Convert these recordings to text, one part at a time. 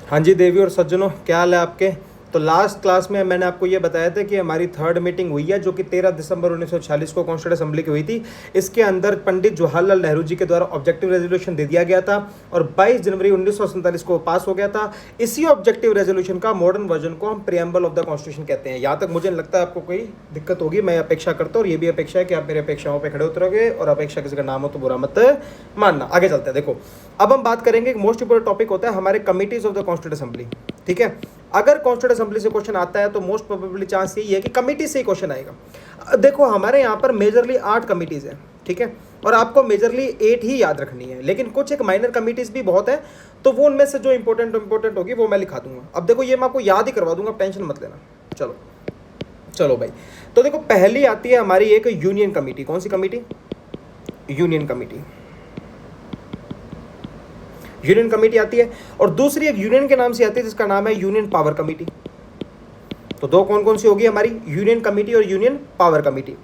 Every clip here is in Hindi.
हाँ जी देवी और सज्जनों, क्या हाल है आपके। तो लास्ट क्लास में मैंने आपको ये बताया था कि हमारी थर्ड मीटिंग हुई है जो कि 13 दिसंबर 1946 को कॉन्स्टिट्यूंट असेंबली की हुई थी। इसके अंदर पंडित जवाहरलाल नेहरू जी के द्वारा ऑब्जेक्टिव रेजोल्यूशन दे दिया गया था और 22 जनवरी 1947 को पास हो गया था। इसी ऑब्जेक्टिव रेजोल्यूशन का मॉडर्न वर्जन को हम प्रियम्बल ऑफ द कॉन्स्टिट्यूशन कहते हैं। यहाँ तक मुझे नहीं लगता है आपको कोई दिक्कत होगी। मैं अपेक्षा करता हूँ और ये भी अपेक्षा है कि आप मेरी अपेक्षाओं पर खड़े उतरोगे और अपेक्षा किसी का नाम हो तो बुरा मत मानना। आगे चलते हैं। देखो, अब हम बात करेंगे एक मोस्ट इंपोर्टेंट टॉपिक होता है हमारे committees of the constituent assembly. ठीक है, अगर कॉन्स्टिट्यूंट असेंबली से क्वेश्चन आता है तो मोस्ट प्रोबेबली चांस यही है कि कमिटी से ही क्वेश्चन आएगा। देखो, हमारे यहाँ पर मेजरली 8 कमिटीज हैं, ठीक है, और आपको मेजरली 8 ही याद रखनी है, लेकिन कुछ एक माइनर कमिटीज भी बहुत है, तो वो उनमें से जो इंपॉर्टेंट होगी वो मैं लिखा दूंगा। अब देखो, ये मैं आपको याद ही करवा दूंगा, टेंशन मत लेना। चलो चलो भाई, तो देखो पहली आती है हमारी एक यूनियन कमेटी। कौन सी committee? Union committee. Union committee आती है, और दूसरी एक यूनियन के नाम से आती है जिसका नाम है यूनियन पावर कमेटी। तो दो कौन कौन सी होगी हमारी? यूनियन कमेटी और यूनियन पावर कमेटी।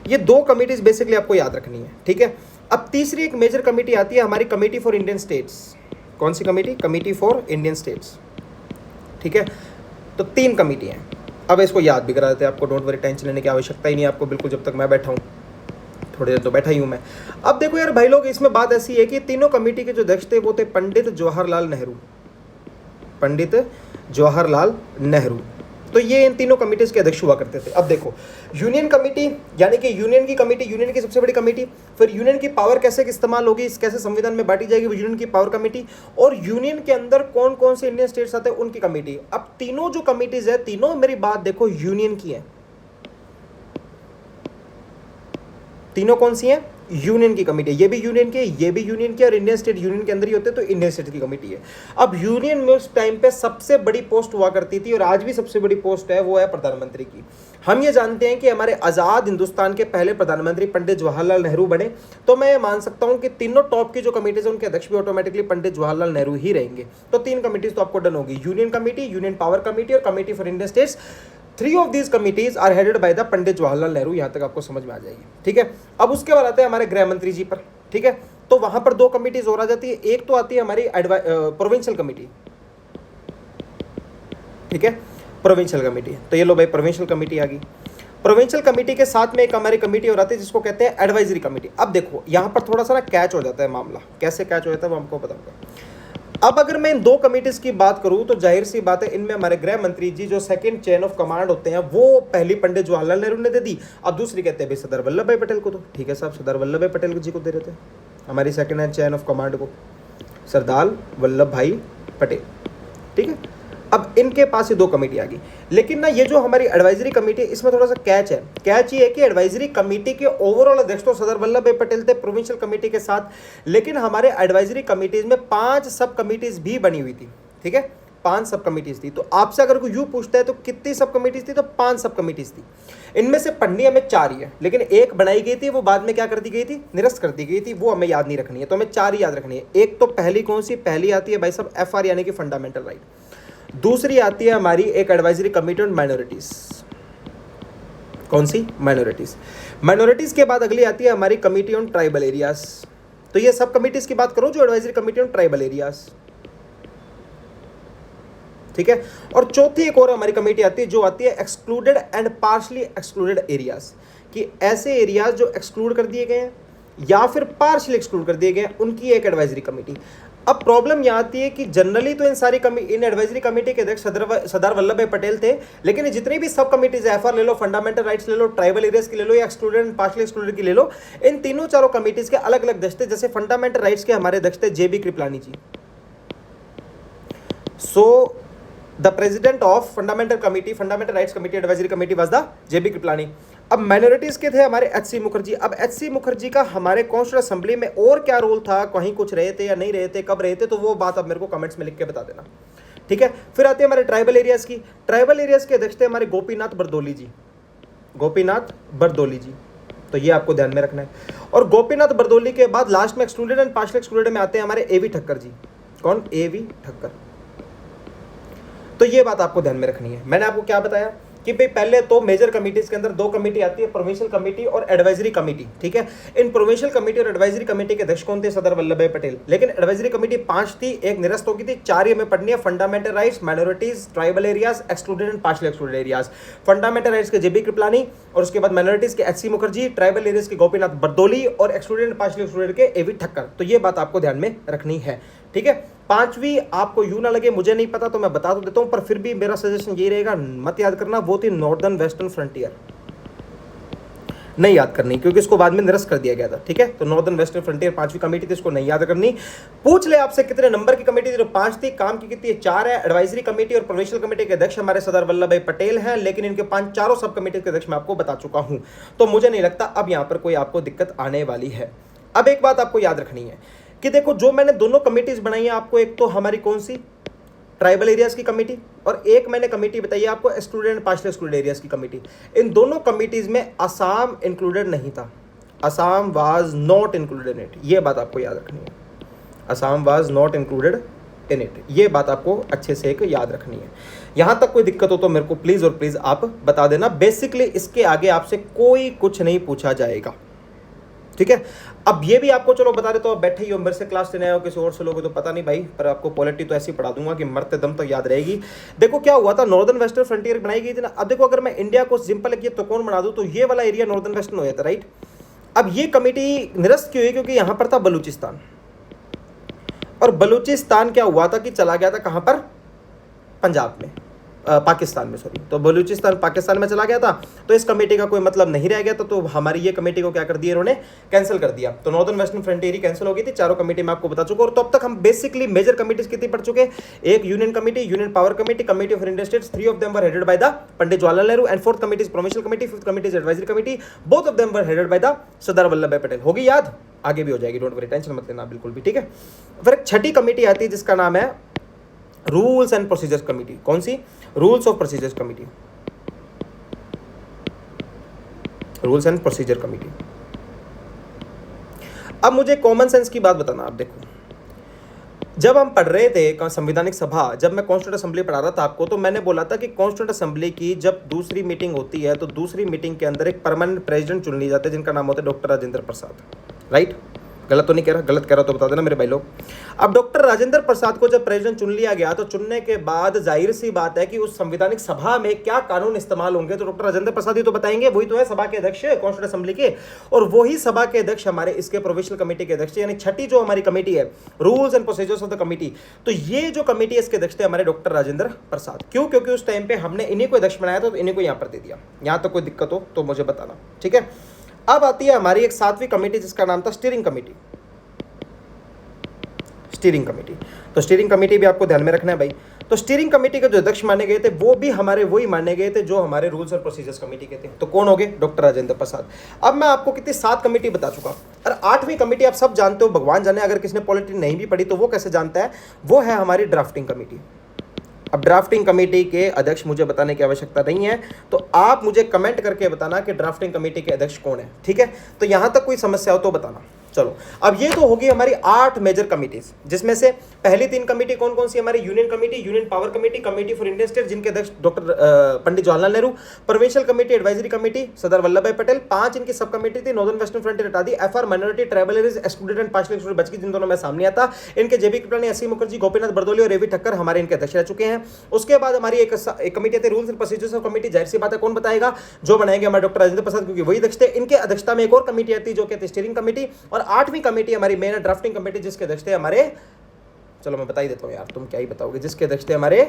ये दो कमेटीज बेसिकली आपको याद रखनी है, ठीक है। अब तीसरी एक मेजर कमेटी आती है हमारी कमेटी फॉर इंडियन स्टेट्स। कौन सी committee? Committee for Indian states, ठीक है। तो 3 कमेटी हैं। अब इसको याद भी करा देते हैं आपको, डोंट वरी, टेंशन लेने की आवश्यकता ही नहीं आपको बिल्कुल, जब तक मैं बैठा हूँ। थोड़ी देर तो बैठा ही हूँ मैं। अब देखो यार भाई लोग, इसमें बात ऐसी है कि तीनों कमेटी के जो अध्यक्ष थे वो थे पंडित जवाहरलाल नेहरू। पंडित जवाहरलाल नेहरू, तो ये इन तीनों कमेटीज के अध्यक्ष हुआ करते थे। अब देखो, यूनियन कमेटी यानी कि यूनियन की कमेटी, यूनियन की सबसे बड़ी कमेटी। फिर यूनियन की पावर कैसे इस्तेमाल होगी, कैसे संविधान में बांटी जाएगी, वो यूनियन की पावर कमेटी। और यूनियन के अंदर कौन कौन से इंडियन स्टेट्स आते हैं उनकी कमेटी। अब तीनों जो कमेटीज है, तीनों मेरी बात देखो यूनियन की है। तीनों कौन सी हैं? यूनियन की कमेटी। ये भी यूनियन की, ये भी यूनियन की, और इंडियन स्टेट यूनियन के अंदर ही होते हैं, तो इंडियन स्टेट की कमेटी है। अब यूनियन में उस टाइम पे सबसे बड़ी पोस्ट हुआ करती थी, और आज भी सबसे बड़ी पोस्ट है, वो है प्रधानमंत्री की। हम ये जानते हैं कि हमारे आजाद हिंदुस्तान के पहले प्रधानमंत्री पंडित जवाहरलाल नेहरू बने, तो मैं मान सकता हूं कि तीनों टॉप की जो कमेटीज है उनके अध्यक्ष भी ऑटोमेटिकली पंडित जवाहरलाल नेहरू ही रहेंगे। तो 3 कमेटीज तो आपको डन होगी, union committee, union power committee और committee for Indian states. 3 of these committees are headed by the Pandit Jawaharlal Nehru. यहां तक आपको समझ में आ जाएगी, ठीक है। अब उसके बाद आते हैं हमारे गृह मंत्री जी पर, ठीक है। तो वहां पर 2 कमिटीज और आ जाती है। एक तो आती है हमारी प्रोविंशियल कमेटी, ठीक है, प्रोविंशियल कमेटी। तो ये लो भाई, प्रोविंशियल कमेटी आ गई। प्रोविंशियल कमेटी के साथ में एक हमारी कमेटी और आती है जिसको कहते हैं एडवाइजरी कमेटी। अब देखो यहां पर थोड़ा सा ना कैच हो जाता है मामला। कैसे कैच हो जाता है वो हमको बताऊंगा। अब अगर मैं इन 2 कमेटीज की बात करूं तो जाहिर सी बात है, इनमें हमारे गृह मंत्री जी जो सेकंड चेन ऑफ कमांड होते हैं, वो पहली पंडित जवाहरलाल नेहरू ने दे दी। अब दूसरी कहते हैं भाई सरदार वल्लभ भाई पटेल को। तो ठीक है साहब, सरदार वल्लभ भाई पटेल जी को दे रहे थे हमारी second hand chain of command को, सरदार वल्लभ भाई पटेल, ठीक है। अब इनके पास ये 2 कमेटी आ गई। लेकिन ना ये जो हमारी एडवाइजरी कमेटी है, इसमें थोड़ा सा कैच है। कैच ये है कि एडवाइजरी कमेटी के ओवरऑल अध्यक्ष तो सरदार वल्लभ भाई पटेल थे प्रोविंशियल कमेटी के साथ, लेकिन हमारे एडवाइजरी कमेटीज में 5 सब कमेटीज भी बनी हुई थी, ठीक है। 5 सब कमेटीज थी। तो आपसे अगर कोई यूं पूछता है तो कितनी सब कमेटीज थी, तो 5 सब कमेटीज थी। इनमें से पढ़नी हमें 4 ही है, लेकिन एक बनाई गई थी, वो बाद में क्या कर दी गई थी? निरस्त कर दी गई थी। वो हमें याद नहीं रखनी है, तो हमें 4 ही याद रखनी है। एक तो पहली कौन सी? पहली आती है भाई साहब FR यानी कि फंडामेंटल राइट। दूसरी आती है हमारी एक एडवाइजरी कमेटी ऑन माइनॉरिटीज। कौन सी? माइनॉरिटीज। माइनॉरिटीज के बाद अगली आती है हमारी कमेटी ऑन ट्राइबल एरियाज। तो ये सब कमेटीज की बात करो जो advisory committee on tribal areas, ठीक है। और चौथी एक और हमारी कमेटी आती है जो आती है excluded and partially excluded areas, कि ऐसे एरियाज जो एक्सक्लूड कर दिए गए हैं या फिर पार्शली एक्सक्लूड कर दिए गए हैं, उनकी एक एडवाइजरी कमेटी। अब प्रॉब्लम यह आती है कि जनरली तो इन एडवाइजरी कमेटी के अध्यक्ष सरदार वल्लभ भाई पटेल थे, लेकिन जितनी भी सब कमेटीज, FR ले लो, फंडामेंटल राइट्स ले लो, ट्राइबल एरियाज की ले लो, या एक्सक्लूडेड एंड पार्शली एक्सक्लूडेड की ले लो, इन तीनों चारों कमेटीज के अलग अलग अध्यक्ष थे। जैसे फंडामेंटल राइट्स के हमारे अध्यक्ष थे JB Kripalani ji. So the president of fundamental rights committee advisory committee was the JB Kripalani. अब माइनॉरिटीज के थे हमारे HC मुखर्जी। अब HC मुखर्जी का हमारे कॉन्स्टिट्यूंट असेंबली में और क्या रोल था, कहीं कुछ रहे थे या नहीं रहे थे, कब रहे थे, तो वो बात अब मेरे को कमेंट्स में लिख के बता देना, ठीक है। फिर आते हैं हमारे ट्राइबल एरियाज की। ट्राइबल एरियाज के अध्यक्ष थे हमारे गोपीनाथ बरदोली जी। गोपीनाथ बरदोली जी, तो ये आपको ध्यान में रखना है। और गोपीनाथ बरदोली के बाद लास्ट में एक्सक्लूडेड एंड पार्शली एक्सक्लूडेड में आते हैं हमारे AV ठक्कर जी। कौन? AV ठक्कर। तो ये बात आपको ध्यान में रखनी है। मैंने आपको क्या बताया कि भाई पहले तो मेजर कमिटीज के अंदर दो कमेटी आती है, प्रोविंशियल कमेटी और एडवाइजरी कमेटी, ठीक है। इन प्रोविंशियल कमेटी और एडवाइजरी कमेटी के अध्यक्ष कौन थे? सरदार वल्लभ भाई पटेल। लेकिन एडवाइजरी कमेटी 5 थी, एक निरस्त हो गई थी, 4 ये में पढ़नी है, fundamental rights, minorities, tribal areas, excluded and partially excluded areas. Fundamental rights के जेबी कृपलानी, और उसके बाद माइनॉरिटीज के एचसी मुखर्जी, ट्राइबल एरियाज के गोपीनाथ बरदोली और एक्सक्लूडेड एंड पार्शियली एक्सक्लूडेड के एवी ठक्कर। तो ये बात आपको ध्यान में रखनी है, ठीक है। 5वीं आपको यूं ना लगे मुझे नहीं पता तो मैं बता तो देता हूं, पर फिर भी मेरा सजेशन यही रहेगा, मत याद करना, वो थी नॉर्दर्न वेस्टर्न फ्रंटियर। नहीं याद करनी क्योंकि इसको बाद में निरस्त कर दिया गया था, ठीक है। तो नॉर्दर्न वेस्टर्न फ्रंटियर 5वीं कमेटी थी, इसको नहीं याद करनी। पूछ ले आपसे कितने नंबर की कमेटी थी? तो 5 थी, काम की कितनी है? 4 है। एडवाइजरी कमेटी और प्रोविंशियल कमेटी के अध्यक्ष हमारे सरदार वल्लभ भाई पटेल हैं, लेकिन इनके 5 चारों सब कमेटी के अध्यक्ष मैं आपको बता चुका हूं, तो मुझे नहीं लगता अब यहां पर कोई आपको दिक्कत आने वाली है। अब एक बात आपको याद रखनी है कि देखो जो मैंने दोनों कमेटीज बनाई है आपको, एक तो हमारी कौन सी ट्राइबल एरियाज की कमेटी, और एक मैंने कमेटी बताई है आपको excluded and partial excluded areas की कमेटी। इन दोनों कमेटीज में असम इंक्लूडेड नहीं था, Assam was not included in it, ये बात आपको याद रखनी है। Assam was not included in it, ये बात आपको अच्छे से एक याद रखनी है। यहां तक कोई दिक्कत हो तो मेरे को प्लीज और प्लीज आप बता देना। बेसिकली इसके आगे आपसे कोई कुछ नहीं पूछा जाएगा, ठीक है। अब ये भी आपको चलो बता देता हूं, बैठे ही हो, मेरे से क्लास लेने आए हो, किसी और से लोगे तो पता नहीं भाई, पर आपको पॉलिटी तो ऐसी पढ़ा दूंगा कि मरते दम तक याद रहेगी। देखो क्या हुआ था, नॉर्दर्न वेस्टर्न फ्रंटियर बनाई गई थी ना। अब देखो अगर मैं इंडिया को सिंपल एक तो कौन बना दूं, तो ये वाला एरिया नॉर्दर्न वेस्टर्न हो जाता, राइट। अब ये कमेटी निरस्त क्यों हुई? क्योंकि यहां पर था बलूचिस्तान, और बलूचिस्तान क्या हुआ था कि चला गया था कहां पर? पंजाब में, पाकिस्तान में, सॉरी। तो बलूचिस्तान पाकिस्तान में चला गया था, तो इस कमेटी का कोई मतलब नहीं रह गया था, तो हमारी ये कमेटी को क्या कर दिया इन्होंने? कैंसिल कर दिया। तो नॉर्दर्न वेस्टर्न फ्रंटियर कैंसिल हो गई थी, चारों कमेटी मैं आपको बता चुका हूं। और तो अब तक हम बेसिकली मेजर कमेटीज कितनी पढ़ चुके? एक union committee, union power committee, committee of Indian states, 3 of them were headed by the Pandit Jawaharlal Nehru, and 4th committee is provincial committee, 5th committee is advisory committee, both of them were headed by the Sardar Vallabh Bhai Patel. होगी याद? आगे भी हो जाएगी, डोंट वरी, टेंशन मत लेना बिल्कुल भी, ठीक है। फिर एक छठी कमेटी आती है जिसका नाम है रूल्स एंड प्रोसीजर्स कमेटी। कौन सी? Rules of procedures committee, rules and procedure committee. अब मुझे कॉमन सेंस की बात बताना। आप देखो, जब हम पढ़ रहे थे संवैधानिक सभा, जब मैं कॉन्स्टिट्यूंट असेंबली पढ़ा रहा था आपको, तो मैंने बोला था कि कॉन्स्टिट्यूंट असेंबली की जब दूसरी मीटिंग होती है तो दूसरी मीटिंग के अंदर एक परमानेंट प्रेसिडेंट चुन ली जाते हैं जिनका नाम होता है डॉक्टर राजेंद्र प्रसाद, राइट। गलत तो नहीं कह रहा? गलत कह रहा तो बता देना मेरे भाई लोग। अब डॉक्टर राजेंद्र प्रसाद को जब प्रेसिडेंट चुन लिया गया, तो चुनने के बाद जाहिर सी बात है कि उस संवैधानिक सभा में क्या कानून इस्तेमाल होंगे, तो डॉक्टर राजेंद्र प्रसाद ही तो बताएंगे, वही तो है सभा के अध्यक्ष कॉन्स्टिट्यूंट असेंबली के, और वही सभा के अध्यक्ष हमारे इसके प्रोविंशियल कमेटी के अध्यक्ष, यानी छठी जो हमारी कमेटी है, rules and procedures of the committee. तो ये जो कमेटी है इसके अध्यक्ष थे हमारे डॉक्टर राजेंद्र प्रसाद। क्यों? क्योंकि उस टाइम पे हमने इन्हीं को अध्यक्ष बनाया था, तो इन्हीं को यहाँ पर दे दिया। यहाँ तक कोई दिक्कत हो तो मुझे बताना, ठीक है। अब आती है हमारी एक 7वीं कमेटी जिसका नाम था स्टीयरिंग कमेटी, स्टीयरिंग कमेटी। तो स्टीयरिंग कमेटी भी आपको ध्यान में रखना है भाई। तो स्टीयरिंग कमेटी के जो अध्यक्ष माने गए थे वो भी हमारे वही माने गए थे जो हमारे रूल्स और प्रोसीजर्स कमेटी के थे। तो कौन हो गए? डॉक्टर राजेंद्र प्रसाद। अब मैं आपको कितनी 7 कमेटी बता चुका, और 8वीं कमेटी आप सब जानते हो, भगवान जाने अगर किसने पॉलिटी नहीं भी पढ़ी तो वो कैसे जानता है, वो है हमारी ड्राफ्टिंग कमेटी। अब ड्राफ्टिंग कमेटी के अध्यक्ष मुझे बताने की आवश्यकता नहीं है, तो आप मुझे कमेंट करके बताना कि ड्राफ्टिंग कमेटी के अध्यक्ष कौन है, ठीक है। तो यहां तक कोई समस्या हो तो बताना। चलो, अब ये तो होगी हमारी 8 मेजर कमिटीज, जिसमें से पहली 3 कमेटी कौन कौन सी? हमारी union committee, union power committee, committee for Indian state जिनके अध्यक्ष doctor Pandit Jawaharlal Nehru, provincial committee, advisory committee Sardar Vallabh Bhai Patel. 5 इनकी सब कमेटी थी, नॉर्दर्न वेस्टर्न फ्रंटियर हटा दी, FR minority, tribal areas, excluded and partial excluded बच गई, जिन दोनों में सामने आता। इनके जेबी कृपलानी, एससी मुखर्जी, गोपीनाथ बरदोली और एवी ठक्कर हमारे इनके अध्यक्ष रह चुके हैं। उसके बाद हमारी एक कमेटी आती है rules and procedures of committee. जाहिर सी बात है कौन बताएगा? जो बनाएंगे हमारे डॉक्टर राजेंद्र प्रसाद, क्योंकि वही अध्यक्ष थे। इनके अध्यक्षता में एक और कमेटी आती है जो कहते हैं स्टीयरिंग कमेटी। और 8वीं कमेटी हमारी मेन ड्राफ्टिंग कमेटी जिसके अध्यक्ष थे हमारे, चलो मैं बता ही देता हूं यार, तुम क्या ही बताओगे, जिसके अध्यक्ष थे हमारे,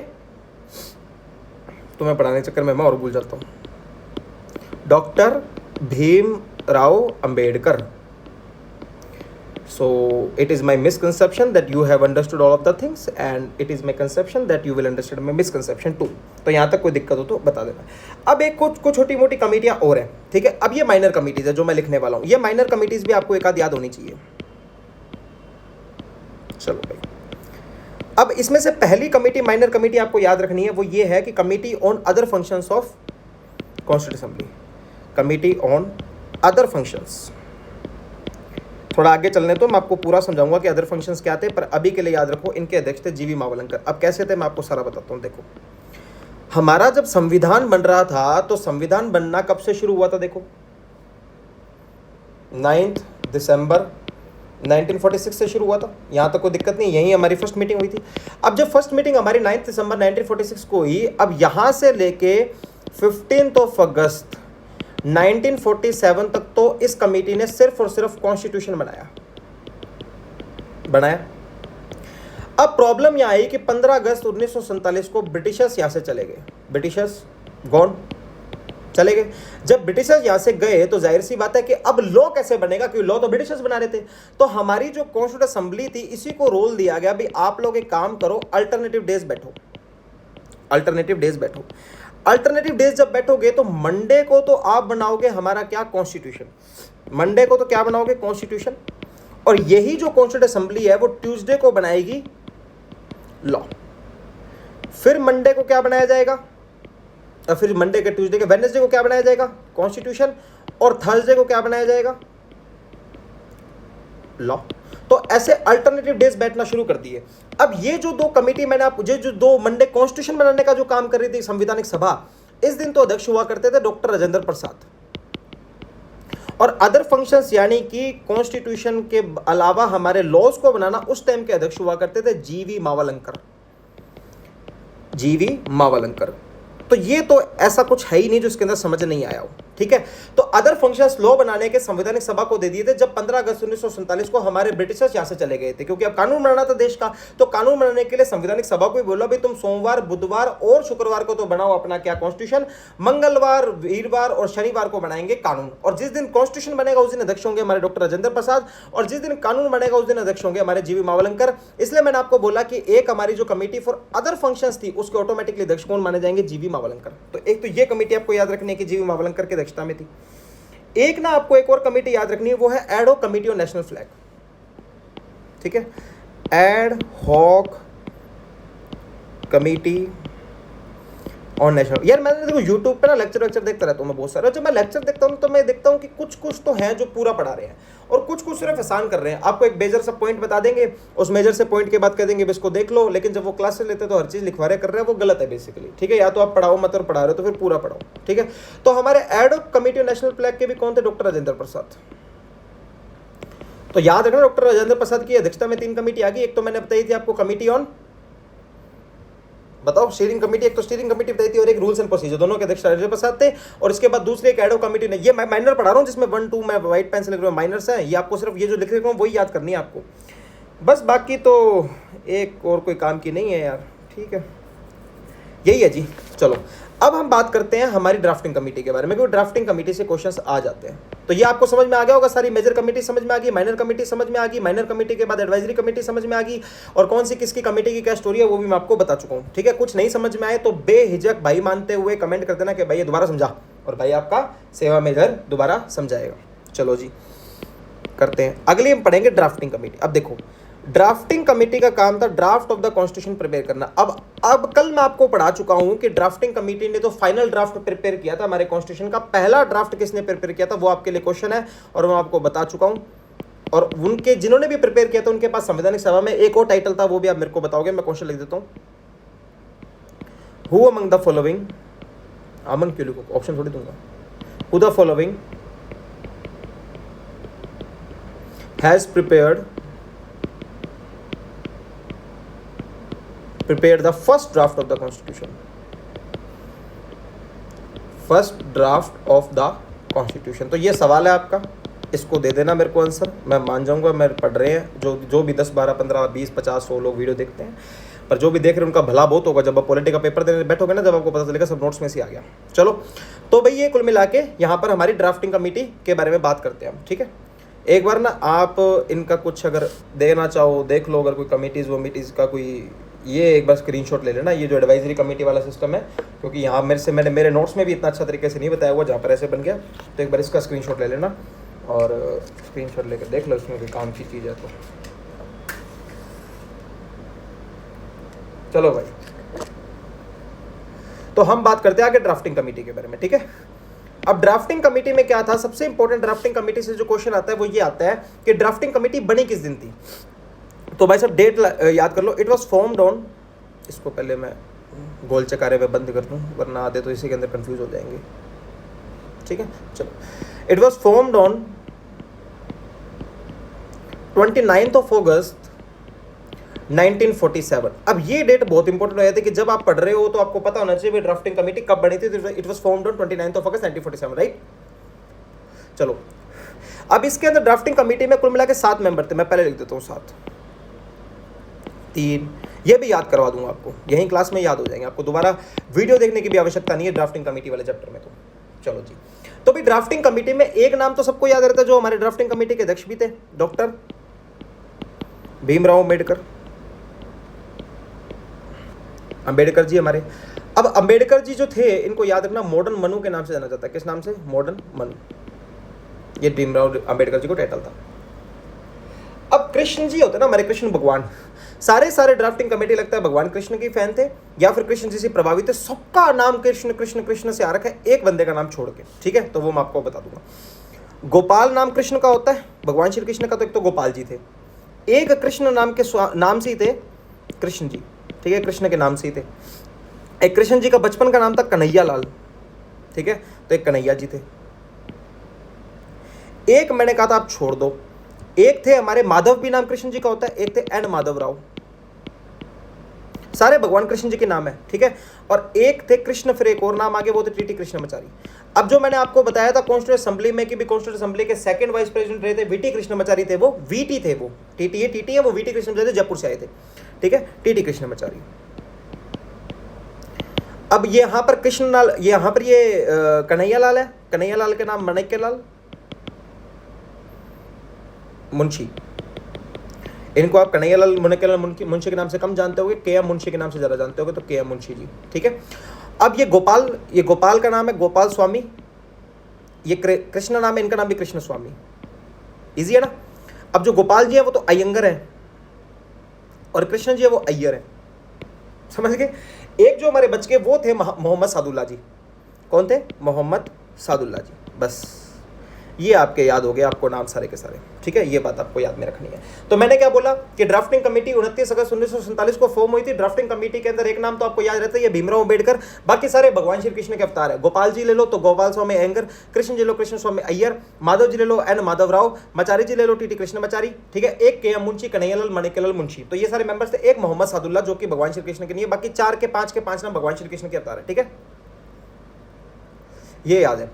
तुम्हें पढ़ाने के चक्कर में मैं और भूल जाता हूं, doctor Bhimrao Ambedkar. So it is my misconception that you have understood all of the things and it is my conception that you will understand my misconception too. तो यहाँ तक कोई दिक्कत हो तो बता देना। अब एक कुछ छोटी मोटी कमेटियाँ और हैं, ठीक है। अब ये माइनर कमेटीज है जो मैं लिखने वाला हूँ, ये माइनर कमेटीज भी आपको एक आध याद होनी चाहिए। चलो भाई, अब इसमें से पहली कमेटी, माइनर कमेटी आपको याद रखनी है, वो ये है कि committee on other functions of constituent assembly, committee on other functions. थोड़ा आगे चलने तो मैं आपको पूरा समझाऊंगा कि अदर फंक्शंस क्या थे, पर अभी के लिए याद रखो इनके अध्यक्ष थे जीवी मावलंकर। अब कैसे थे मैं आपको सारा बताता हूं। देखो, हमारा जब संविधान बन रहा था तो संविधान बनना कब से शुरू हुआ था? देखो 9 दिसंबर 1946 से शुरू हुआ था। यहाँ तक कोई दिक्कत नहीं, यही हमारी फर्स्ट मीटिंग हुई थी। अब जब फर्स्ट मीटिंग हमारी 9 दिसंबर 1946 को हुई, अब यहाँ से लेके 15 अगस्त 1947 तक तो इस कमेटी ने सिर्फ और सिर्फ कॉन्स्टिट्यूशन बनाया। अब प्रॉब्लम यह आई कि 15 अगस्त 1947 को ब्रिटिशर्स यहाँ से चले गए। ब्रिटिशर्स गॉन, चले गए। जब ब्रिटिशर्स यहाँ से गए तो जाहिर सी बात है कि अब लॉ कैसे बनेगा, क्योंकि लॉ तो ब्रिटिशर्स बना रहे थे। तो हमारी जो कॉन्स्टिट्यूंट असेंबली थी, इसी को रोल दिया गया भी आप लोग एक काम करो, अल्टरनेटिव डेज बैठो। अल्टरनेटिव डेज जब बैठोगे तो मंडे को तो आप बनाओगे हमारा क्या, कॉन्स्टिट्यूशन। मंडे को तो क्या बनाओगे, कॉन्स्टिट्यूशन। और यही जो कॉन्स्टिट्यूंट असेंबली है वो ट्यूसडे को बनाएगी लॉ। फिर मंडे को क्या बनाया जाएगा, और फिर मंडे के, ट्यूसडे के, वेडनेसडे को क्या बनाया जाएगा, कॉन्स्टिट्यूशन। और थर्सडे को क्या बनाया जाएगा, लॉ। तो ऐसे अल्टरनेटिव डेज बैठना शुरू कर दिए। अब ये जो दो कमेटी मैंने आप जो दो मंडे कॉन्स्टिट्यूशन बनाने का जो काम कर रही थी संवैधानिक सभा, इस दिन तो अध्यक्ष हुआ करते थे डॉक्टर राजेंद्र प्रसाद। और अदर फंक्शंस यानी कि कॉन्स्टिट्यूशन के अलावा हमारे लॉज को बनाना, उस टाइम के अध्यक्ष हुआ करते थे जीवी मावलंकर। तो ये तो ऐसा कुछ है ही नहीं जो इसके अंदर समझ नहीं आया हो, ठीक है। तो अदर फंक्शंस लॉ बनाने के संवैधानिक सभा को दे दिए थे जब 15 अगस्त 1947 को हमारे ब्रिटिशर्स यहाँ से चले गए थे, क्योंकि अब कानून बनाना था देश का। तो कानून बनाने के लिए संवैधानिक सभा को भी बोला भाई तुम सोमवार, बुधवार और शुक्रवार को तो बनाओ अपना क्या, कॉन्स्टिट्यूशन। मंगलवार, वीरवार और शनिवार को बनाएंगे कानून। और जिस दिन कॉन्स्टिट्यूशन बनेगा उस दिन अध्यक्ष होंगे हमारे डॉक्टर राजेंद्र प्रसाद, और जिस दिन कानून बनेगा उस दिन अध्यक्ष होंगे हमारे जीवी मावलंकर। इसलिए मैंने आपको बोला कि एक हमारी जो कमेटी फॉर अदर फंक्शंस थी उसके ऑटोमेटिकली अध्यक्ष कौन माने जाएंगे, जीवी मावलंकर। तो एक तो ये कमेटी आपको याद रखनी है कि जीवी मावलंकर की अध्यक्षता में थी। एक ना आपको एक और कमेटी याद रखनी है, वो है ad hoc committee on national flag, ठीक है। Ad hoc committee on national. यार मैंने देखो यूट्यूब पे ना लेक्चर देखता रहता हूँ मैं बहुत सारे। जब मैं लेक्चर देखता हूँ तो मैं देखता हूँ कि कुछ तो हैं जो पूरा पढ़ा रहे हैं और कुछ सिर्फ आसान कर रहे हैं। आपको एक मेजर सा पॉइंट बता देंगे, उस मेजर से पॉइंट के बाद कह देंगे इसको देख लो, लेकिन जब वो क्लासेस लेते हैं तो हर चीज़ लिखवा रहे कर रहे हैं, वो गलत है बेसिकली, ठीक है। या तो आप पढ़ाओ मत और पढ़ा रहे हो तो फिर पूरा पढ़ाओ, ठीक है। तो हमारे ad hoc committee on national flag के भी कौन थे, डॉक्टर राजेंद्र प्रसाद। तो याद रखना डॉक्टर राजेंद्र प्रसाद की अध्यक्षता में 3 कमेटी आ गई। एक तो मैंने बताई थी आपको कमेटी ऑन, बताओ, स्टीयरिंग कमेटी, एक तो स्टीयरिंग कमेटी बताई थी और एक रूल्स एंड प्रोसीजर, दोनों के अध्यक्ष राजेंद्र प्रसाद थे। और इसके बाद दूसरी एक एड हॉक कमेटी ने, ये मैं माइनर पढ़ा रहा हूँ जिसमें 1 2 मैं व्हाइट पेन से लिख रहा हूँ, माइनर्स है। ये आपको सिर्फ ये जो लिख रहा हूँ वही याद करनी है आपको बस, बाकी तो एक और कोई काम की नहीं है यार, ठीक है। यही है जी। चलो अब हम बात करते हैं हमारी ड्राफ्टिंग कमेटी के बारे में, क्योंकि ड्राफ्टिंग कमेटी से क्वेश्चंस आ जाते हैं। तो ये आपको समझ में आ गया होगा, सारी मेजर कमेटी समझ में आ गई, माइनर कमेटी समझ में आ गई, माइनर कमेटी के बाद एडवाइजरी कमेटी समझ में आ गई, और कौन सी किसकी कमेटी की क्या स्टोरी है वो भी मैं आपको बता चुका हूँ, ठीक है। कुछ नहीं समझ में आए तो बेहिचक भाई मानते हुए कमेंट कर देना कि भाई ये दोबारा समझा, और भाई आपका सेवा में इधर दोबारा समझाएगा। चलो जी करते हैं, अगली हम पढ़ेंगे ड्राफ्टिंग कमेटी। अब देखो ड्राफ्टिंग कमेटी का काम था draft of the constitution prepare करना। अब कल मैं आपको पढ़ा चुका हूं कि ड्राफ्टिंग कमेटी ने तो फाइनल ड्राफ्ट प्रिपेयर किया था हमारे कॉन्स्टिट्यूशन का। पहला ड्राफ्ट किसने प्रिपेयर किया था वो आपके लिए क्वेश्चन है, और मैं आपको बता चुका हूं। और उनके जिन्होंने भी प्रिपेयर किया था उनके पास संवैधानिक सभा में एक और टाइटल था, वो भी आप मेरे को बताओगे, मैं क्वेश्चन लिख देता हूं। हु अमंग द फॉलोइंग, अमन क्यों लिखो, ऑप्शन थोड़ी दूंगा। Who the following has prepared the first draft of the constitution, first draft of the constitution। तो ये सवाल है आपका, इसको दे देना मेरे को आंसर, मैं मान जाऊंगा। मैं पढ़ रहे हैं जो भी 10 12 15 20 50 100 लोग वीडियो देखते हैं, पर जो भी देख रहे हैं उनका भला बहुत होगा। जब आप पॉलिटी का पेपर देने बैठोगे ना, जब आपको पता चलेगा सब नोट्स में से आ गया। चलो तो भाई ये कुल मिला के यहाँ पर हमारी ड्राफ्टिंग कमेटी के बारे में बात करते हैं हम, ठीक है। एक बार ना आप इनका कुछ अगर देना चाहो देख लो, अगर कोई कमेटीज़ वमीटीज़ का कोई, ये एक बार स्क्रीनशॉट ले लेना, ये जो एडवाइजरी कमेटी वाला सिस्टम है, क्योंकि यहाँ मेरे नोट्स में भी इतना अच्छा तरीके से नहीं बताया हुआ जहाँ पर ऐसे बन गया। तो एक बार इसका स्क्रीनशॉट ले लेना और स्क्रीनशॉट लेकर देख लो, इसमें कोई काम की चीज़ है तो। चलो भाई, तो हम बात करते हैं आगे ड्राफ्टिंग कमेटी के बारे में, ठीक है। अब ड्राफ्टिंग कमेटी में क्या था, सबसे इंपॉर्टेंट ड्राफ्टिंग कमेटी से जो क्वेश्चन आता है वो ये आता है कि ड्राफ्टिंग कमेटी बनी किस दिन थी। तो भाई साहब डेट याद कर लो, इट वॉज फॉर्म्ड ऑन, इसको पहले मैं गोल चकारे में बंद कर दूँ, वरना आधे तो इसी के अंदर कंफ्यूज हो जाएंगे। ठीक है, चलो। इट वॉज फॉर्म्ड ऑन 29 अगस्त 1947। अब ये डेट बहुत इंपॉर्टेंट हो जाती है कि जब आप पढ़ रहे हो तो आपको पता होना चाहिए ड्राफ्टिंग कमेटी कब बनी थी। It was formed on 29 August 1947, right. चलो, अब इसके अंदर ड्राफ्टिंग कमेटी में कुल मिला के 7 मेंबर थे। मैं पहले लिख देता हूँ 7, 3, ये भी याद करवा दूंगा आपको, यहीं क्लास में याद हो जाएंगे। आपको दोबारा वीडियो देखने की भी आवश्यकता नहीं है ड्राफ्टिंग कमेटी वाले चैप्टर में। तो चलो जी, तो भी ड्राफ्टिंग कमेटी में एक नाम तो सबको याद रहता है जो हमारे ड्राफ्टिंग कमेटी के अध्यक्ष भी थे, डॉक्टर भीमराव अम्बेडकर। अंबेडकर जी हमारे। अब अंबेडकर जी जो थे इनको याद रखना मॉडर्न मनु के नाम से जाना जाता है। किस नाम से? मॉडर्न मनु। ये भीमराव अंबेडकर जी को टाइटल था। अब कृष्ण जी होते ना हमारे, कृष्ण भगवान, सारे ड्राफ्टिंग कमेटी लगता है भगवान कृष्ण की फैन थे या फिर कृष्ण जी से प्रभावित थे। सबका नाम कृष्ण कृष्ण कृष्ण से आ रखा है, एक बंदे का नाम छोड़ के। ठीक है, तो वो मैं आपको बता दूंगा। गोपाल नाम कृष्ण का होता है, भगवान श्री कृष्ण का तो एक तो गोपाल जी थे, एक कृष्ण नाम के नाम से ही थे कृष्ण जी। ठीक है, कृष्ण के नाम से ही थे। एक कृष्ण जी का बचपन का नाम था कन्हैया लाल। ठीक है, तो एक कन्हैया जी थे। एक मैंने कहा था आप छोड़ दो, एक थे हमारे माधव भी नाम कृष्ण जी का होता है, एक थे एन माधव राव। सारे भगवान कृष्ण जी के नाम है। ठीक है, और एक थे कृष्ण, फिर एक और नाम आगे, वो थे टीटी कृष्णमाचारी। अब जो मैंने आपको बताया था कॉन्स्टिट्यूएंट असेंबली में कि भी कॉन्स्टिट्यूएंट असेंबली के सेकंड वाइस प्रेसिडेंट रहे थे वीटी कृष्णमाचारी थे, वो वीटी थे, वो टीटी है, वो वीटी कृष्णमाचारी जयपुर से आए थे। ठीक है, टीटी कृष्णमाचारी। अब ये यहां पर कृष्ण लाल, ये यहां पर ये कन्हैया लाल है, कन्हैया लाल के नाम माणिक्य लाल मुंशी। इनको आप कन्हैया लाल माणिक्य लाल मुंशी के नाम से कम जानते होगे, के एम मुंशी के नाम से ज्यादा जानते होगे, तो के एम मुंशी जी। ठीक है, अब ये गोपाल का नाम है गोपाल स्वामी, ये कृष्ण नाम है, इनका नाम भी कृष्ण स्वामी। इजी है ना। अब जो गोपाल जी है वो तो अयंगर है और कृष्ण जी है वो अय्यर है, समझ गए। एक जो हमारे बच गए वो थे मोहम्मद सादुल्ला जी। कौन थे? मोहम्मद सादुल्ला जी। बस ये आपके याद हो गए, आपको नाम सारे के सारे। ठीक है, ये बात आपको याद में रखनी है। तो मैंने क्या बोला कि ड्राफ्टिंग कमेटी 29 अगस्त 1947 को फॉर्म हुई थी। ड्राफ्टिंग कमेटी के अंदर एक नाम तो आपको याद रहता है, ये भीमराव अम्बेडकर। बाकी सारे भगवान श्री कृष्ण के अवतार है। गोपाल जी ले लो तो गोपाल स्वामी अयंगर, कृष्ण जी ले लो कृष्ण स्वामी अय्यर, माधव जी ले लो एन माधव राव, मचारी जी ले लो टीटी कृष्णमाचारी। ठीक है, एक के एम मुंशी, कन्हैया लाल माणिक्य लाल मुंशी। तो ये सारे मेंबर्स थे। एक मोहम्मद सादुल्ला जो कि भगवान श्री कृष्ण के नहीं है। बाकी 4 के 5 नाम भगवान श्री कृष्ण के अवतार है। ठीक है, ये याद है।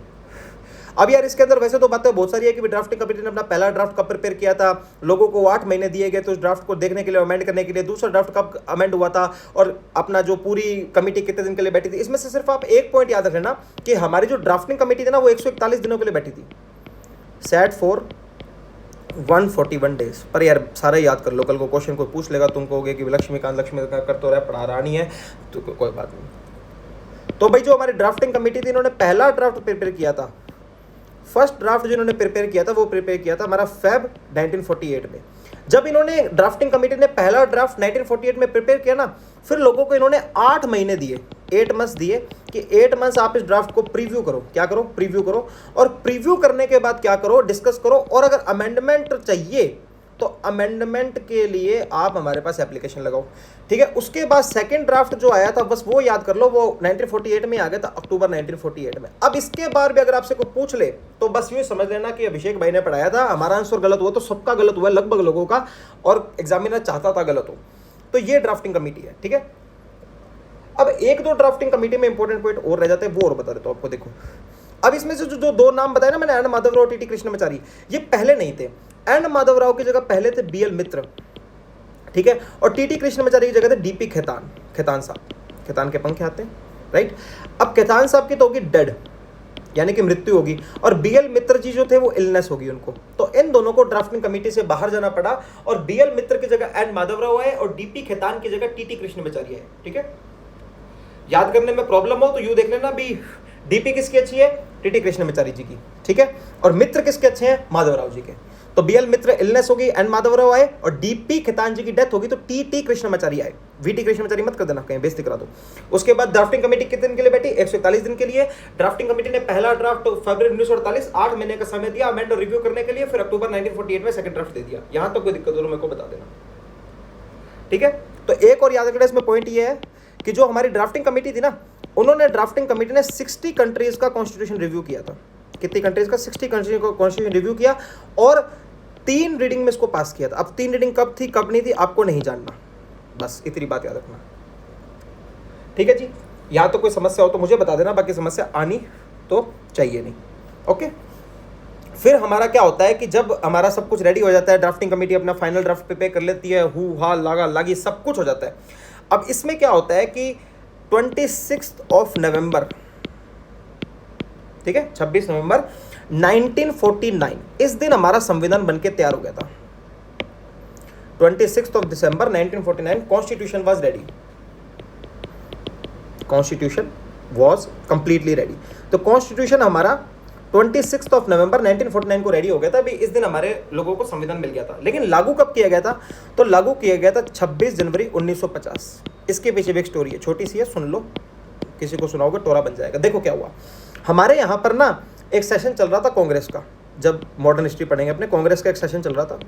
अब यार इसके अंदर वैसे तो बातें बहुत सारी है कि ड्राफ्टिंग कमेटी ने अपना पहला ड्राफ्ट कब प्रिपेयर किया था, लोगों को 8 महीने दिए गए तो उस ड्राफ्ट को देखने के लिए, अमेंड करने के लिए। दूसरा ड्राफ्ट कब अमेंड हुआ था और अपना जो पूरी कमेटी कितने दिन के लिए बैठी थी। इसमें से सिर्फ आप एक पॉइंट याद रखना कि हमारी जो ड्राफ्टिंग कमेटी थी ना वो 141 दिनों के लिए बैठी थी, सेट फॉर 141 डेज। पर यार सारा याद कर लो, कल को क्वेश्चन कोई पूछ लेगा, तुम कहोगे कि लक्ष्मीकांत कर तो रहा है, पढ़ा रहा नहीं है, तो कोई बात नहीं। तो भाई जो हमारी ड्राफ्टिंग कमेटी थी इन्होंने पहला ड्राफ्ट प्रिपेयर किया था। फर्स्ट ड्राफ्ट जिन्होंने प्रिपेयर किया था वो प्रिपेयर किया था हमारा फेब 1948 में। जब इन्होंने ड्राफ्टिंग कमेटी ने पहला ड्राफ्ट 1948 में प्रिपेयर किया ना, फिर लोगों को इन्होंने 8 महीने दिए, 8 मंथ्स दिए कि 8 मंथ्स आप इस ड्राफ्ट को प्रीव्यू करो। क्या करो? प्रीव्यू करो। और प्रीव्यू करने के बाद क्या करो? डिस्कस करो। और अगर अमेंडमेंट चाहिए तो अमेंडमेंट के लिए आप हमारे पास एप्लीकेशन लगाओ। ठीक है, उसके बाद सेकंड ड्राफ्ट जो आया था बस वो याद कर लो, वो 1948 में आ गया था, अक्टूबर 1948 में। अब इसके बाद भी अगर आपसे कोई पूछ ले तो बस यूँ समझ लेना कि अभिषेक भाई ने पढ़ाया था, हमारा आंसर गलत हुआ तो सबका गलत हुआ, लगभग लोगों का, और एग्जामिनर चाहता था गलत हो। तो ये ड्राफ्टिंग कमेटी है। ठीक है, अब 1-2 ड्राफ्टिंग कमेटी में इंपॉर्टेंट पॉइंट और रह जाते हैं, वो और बता देता हूं आपको। देखो, अब इसमें से जो 2 नाम बताए ना मैंने, एन माधव राव, टीटी कृष्णमाचारी, ये पहले नहीं थे। एन माधव राव की जगह पहले थे बीएल मित्र। ठीक है, और टीटी कृष्णमाचारी की जगह थे डीपी खेतान साहब। खेतान के पंख आते हैं, राइट। अब खेतान साहब की तो होगी डेड, यानी कि मृत्यु होगी, और बीएल मित्र जी जो थे वो इलनेस होगी उनको। तो इन दोनों को ड्राफ्टिंग कमेटी से बाहर जाना पड़ा और बीएल मित्र की जगह एन माधव राव आए और डीपी खेतान की जगह टीटी कृष्णमाचारी आए। ठीक है, याद करने में प्रॉब्लम हो तो यू देख लेना भी, डीपी किसकी अच्छी है? टीटी कृष्णमाचारी जी की। ठीक है, और मित्र किसके अच्छे हैं? माधव राव जी के। तो बीएल मित्र इलनेस होगी, एन माधव राव आए, और डीपी खेतान जी की डेथ होगी तो टीटी कृष्णमाचारी आए। वीटी कृष्णमाचारी मत कर देना, कहीं बेइज्जती करा दो। उसके बाद ड्राफ्टिंग कमेटी कितने दिन के लिए बैठी? 141 दिन के लिए। ड्राफ्टिंग कमेटी ने पहला ड्राफ्ट फरवरी 1948, 8 महीने का समय दिया अमेंड और रिव्यू करने के लिए, फिर अक्टूबर 1948 में सेकंड ड्राफ्ट दे दिया। यहां तो कोई दिक्कत हो मेरे को बता देना। ठीक है, तो एक और याद रखना इसमें पॉइंट ये है कि जो हमारी ड्राफ्टिंग कमेटी थी ना, उन्होंने ड्राफ्टिंग कमेटी ने 60 कंट्रीज का कॉन्स्टिट्यूशन रिव्यू किया था। कितनी कंट्रीज का? 60 कंट्रीज का कॉन्स्टिट्यूशन रिव्यू किया और 3 रीडिंग में इसको पास किया था। अब 3 रीडिंग कब थी कब नहीं थी आपको नहीं जानना, बस इतनी बात याद रखना, ठीक है जी। यहाँ तो कोई समस्या हो तो मुझे बता देना, बाकी समस्या आनी तो चाहिए नहीं, ओके। फिर हमारा क्या होता है कि जब हमारा सब कुछ रेडी हो जाता है, ड्राफ्टिंग कमेटी अपना फाइनल ड्राफ्ट प्रिपेयर कर लेती है, हु हा लागा लागी सब कुछ हो जाता है। अब इसमें क्या होता है कि 26 नवंबर, ठीक है, 26 नवंबर 1949, इस दिन हमारा संविधान बनके तैयार हो गया था। 26 दिसंबर 1949 constitution was ready, constitution was completely ready. तो कॉन्स्टिट्यूशन हमारा 26 नवंबर 1949 को रेडी हो गया था। अभी इस दिन हमारे लोगों को संविधान मिल गया था, लेकिन लागू कब किया गया था? तो लागू किया गया था 26 जनवरी 1950। इसके पीछे भी एक स्टोरी है, छोटी सी है, सुन लो, किसी को सुनाओगे टोरा बन जाएगा। देखो क्या हुआ, हमारे यहाँ पर ना एक सेशन चल रहा था कांग्रेस का, जब मॉडर्न हिस्ट्री पढ़ेंगे अपने, कांग्रेस का एक सेशन चल रहा था।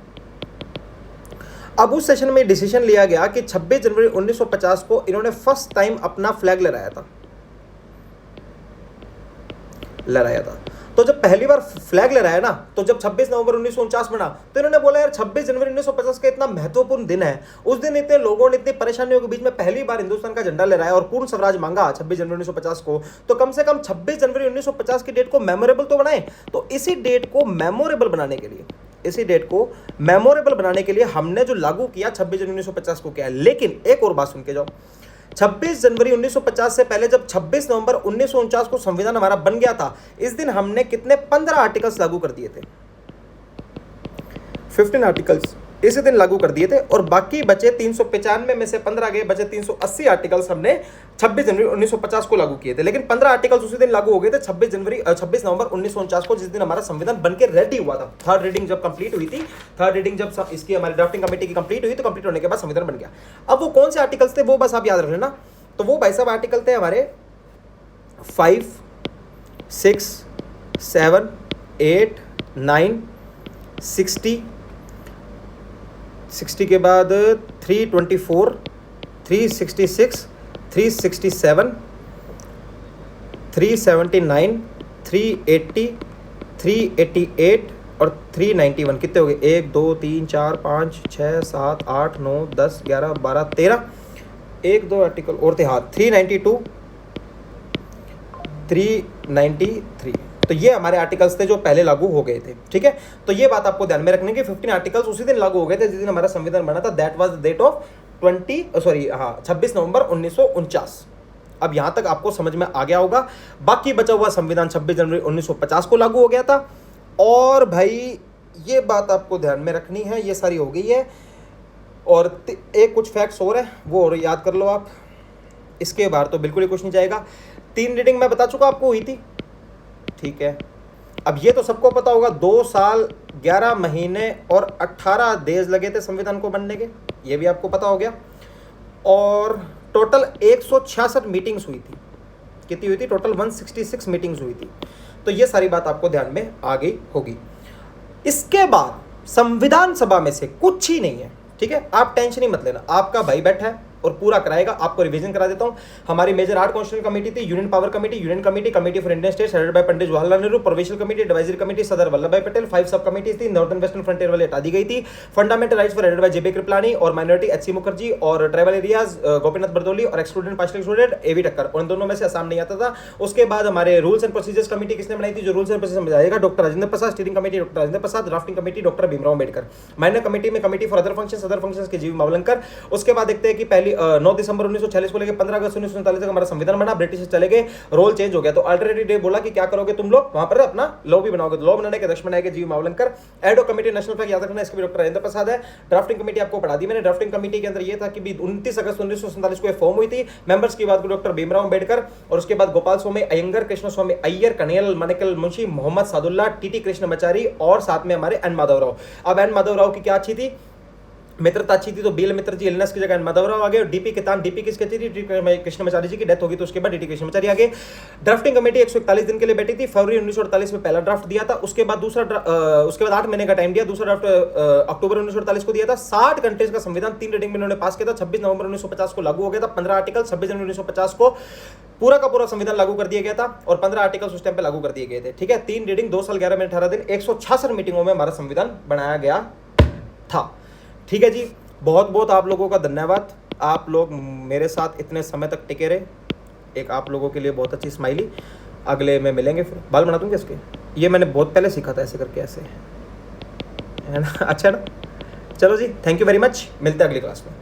अब उस सेशन में डिसीजन लिया गया कि 26 जनवरी 1950 को इन्होंने फर्स्ट टाइम अपना फ्लैग लहराया था। तो जब पहली बार फ्लैग लहराया ना, तो जब 26 नवंबर 1949 बना, तो इन्होंने बोला यार 26 जनवरी 1950 का इतना महत्वपूर्ण दिन है, उस दिन इतने लोगों ने इतनी परेशानियों के बीच में पहली बार हिंदुस्तान का झंडा लहराया और पूर्ण स्वराज मांगा 26 जनवरी 1950 को, तो कम से कम 26 जनवरी 1950 की डेट को मेमोरेबल तो बनाए। तो इसी डेट को मेमोरेबल बनाने के लिए हमने जो लागू किया 26 जनवरी 1950 को किया। लेकिन एक और बात सुन के जाओ, 26 जनवरी 1950 से पहले जब 26 नवंबर 1949 को संविधान हमारा बन गया था, इस दिन हमने कितने 15 आर्टिकल्स लागू कर दिए थे, 15 आर्टिकल्स इसी दिन लागू कर दिए थे। और बाकी बचे 395 में से 15 गए, बचे 380 आर्टिकल्स हमने 26 जनवरी 1950 को लागू किए थे। लेकिन 15 आर्टिकल्स उसी दिन लागू हो गए थे 26 नवंबर 1949 को, जिस दिन हमारा संविधान बनके रेडी हुआ था। थर्ड रीडिंग जब कंप्लीट हुई थी, इसकी हमारी ड्राफ्टिंग कमेटी की कंप्लीट हुई, तो कंप्लीट होने के बाद संविधान बन गया। अब वो कौन से आर्टिकल्स थे वो बस आप याद रख लेना। तो वो भाई साहब आर्टिकल थे हमारे 5, 6, 7, 8, 9, 60 के बाद 324, 366, 367, 379, 380, 388 और 391। कितने हो गए? 1 2 3 4 5 6 7 8 9 10 11 12 13, 1 2 आर्टिकल और थे, हाँ 392, 393। तो ये हमारे आर्टिकल्स थे जो पहले लागू हो गए थे, ठीक है। तो ये बात आपको ध्यान में रखने की, 15 आर्टिकल्स उसी दिन लागू हो गए थे जिस दिन हमारा संविधान बना था। That was the date of 26 November 1949। अब यहां तक आपको समझ में आ गया होगा। बाकी बचा हुआ संविधान 26 जनवरी 1950 को लागू हो गया था। और भाई ये बात आपको ध्यान में रखनी है, ये सारी हो गई है। और एक कुछ फैक्ट्स और है, वो और याद कर लो आप, इसके बाहर तो बिल्कुल ही कुछ नहीं जाएगा। 3 रीडिंग मैं बता चुका आपको हुई थी, ठीक है। अब ये तो सबको पता होगा, 2 साल 11 महीने और 18 डेज लगे थे संविधान को बनने के, ये भी आपको पता हो गया। और टोटल 166 मीटिंग्स हुई थी। कितनी हुई थी? टोटल 166 मीटिंग्स हुई थी। तो ये सारी बात आपको ध्यान में आ गई होगी। इसके बाद संविधान सभा में से कुछ ही नहीं है, ठीक है। आप टेंशन ही मत लेना, आपका भाई बैठा है और पूरा कराएगा। आपको रिवीजन करा देता हूं। हमारी मेजर 8 कॉन्स्टिट्यूशन कमेटी थी, union power committee, union committee, committee for Indian states headed by Pandit Jawaharlal Nehru, provincial committee, advisory committee Sardar Vallabh Bhai Patel, 5 सब कमेटीज थी। नॉर्दर्न वेस्टर्न फ्रंटियर वाली हटा दी गई थी। Fundamental rights for headed by JB Kripalani और माइनॉरिटी एचसी मुखर्जी, और ट्राइबल एरियाज गोपीनाथ बरदोली, और एक्सक्लूडेड पार्शियल एक्सक्लूडेड एवी टक्कर। और इन दोनों में से असम नहीं आता था। उसके बाद हमारे रूल्स एंड प्रोसीजर्स कमेटी किसने बनाई थी? जो रूल्स एंड प्रोसीजर समझाएगा doctor Rajendra Prasad, steering committee doctor Rajendra Prasad, drafting committee doctor Bhimrao Ambedkar, minor committee में कमेटी फॉर अदर फंक्शंस के जीवी मावलंकर। उसके बाद देखते हैं कि पहली 9 दिसंबर 1946 को लेकर 15 अगस्त 1947 तक हमारा संविधान बना। ब्रिटिश चले गए, रोल चेंज हो गया। तो अल्टरनेटिव डे बोला कि क्या करोगे तुम लोग, वहां पर अपना लॉ भी बनाओगे। लॉ बनाने के अध्यक्ष बनाए गए जीवी मावलंकर। एडो कमेटी नेशनल फ्लैग याद रखना, इसके भी डॉक्टर राजेंद्र प्रसाद है। ड्राफ्टिंग कमेटी आपको पढ़ा दी मैंने। ड्राफ्टिंग कमेटी के अंदर ये था कि 29 अगस्त 1947 को फॉर्म हुई थी। मेंबर्स की बात करें डॉक्टर भीमराव अम्बेडकर, और उसके बाद गोपाल स्वामी अयंगर, कृष्ण स्वामी अय्यर, कन्हैया मानेकल मुंशी, मोहम्मद सादुल्ला, टीटी कृष्णमाचारी, और साथ में हमारे एन माधवराव। अब एन माधवराव की क्या अच्छी थी? मित्रता अच्छी थी तो बीएल मित्र जी इलनेस की जगह माधवराव आ गए, और डीपी कितान, डीपी किसके थी? कृष्णमाचारी जी की डेथ होगी तो उसके बाद डीटी कृष्णमाचारी आ गए। ड्राफ्टिंग कमेटी 141 दिन के लिए बैठी थी, फरवरी 1948 में पहला ड्राफ्ट दिया था, उसके बाद उसके बाद 8 महीने का टाइम दिया, दूसरा ड्राफ्ट अक्टूबर 1948 को दिया था। 60 कंट्रीज का संविधान 3 रीडिंग में उन्होंने पास किया था। 26 नवंबर 1950 को लागू हो गया था। 15 आर्टिकल 26 जनवरी 1950 को पूरा का पूरा संविधान लागू कर दिया गया था, और 15 आर्टिकल्स उस टाइम पे लागू कर दिए गए थे। ठीक है, 3 रीडिंग, 2 साल 11 महीने 18 दिन, 166 मीटिंगों में हमारा संविधान बनाया गया था। ठीक है जी, बहुत बहुत आप लोगों का धन्यवाद। आप लोग मेरे साथ इतने समय तक टिके रहे, एक आप लोगों के लिए बहुत अच्छी स्माइली। अगले में मिलेंगे, फिर बाल बना दूंगे इसके, ये मैंने बहुत पहले सीखा था ऐसे करके, ऐसे है ना। अच्छा ना, चलो जी, थैंक यू वेरी मच, मिलते हैं अगली क्लास में।